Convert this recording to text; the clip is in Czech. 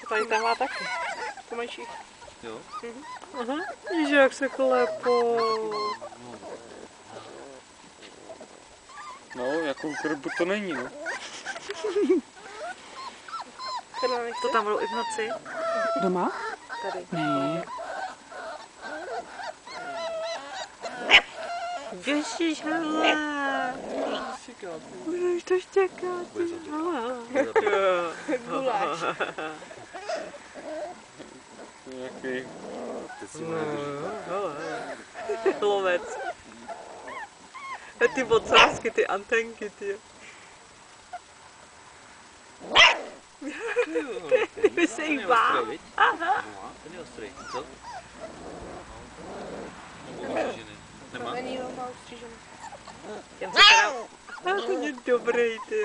To tady tam má taky. To mají všichni. Jo? Aha. Víš, jak se klepou. No, jako krbu to není, no. To tam budou i v noci? Doma? Tady. Ne. Ježíš, hele. Už to štěká, ty guláš. Nějaký... Teď si Lovec. Ty ocásky, ty antenky, ty. Ty se jich bál. Aha. Ten je ostrý, co? Nemá? Není, ho má ustřížený. Já se teda... Ten je dobrý, ty.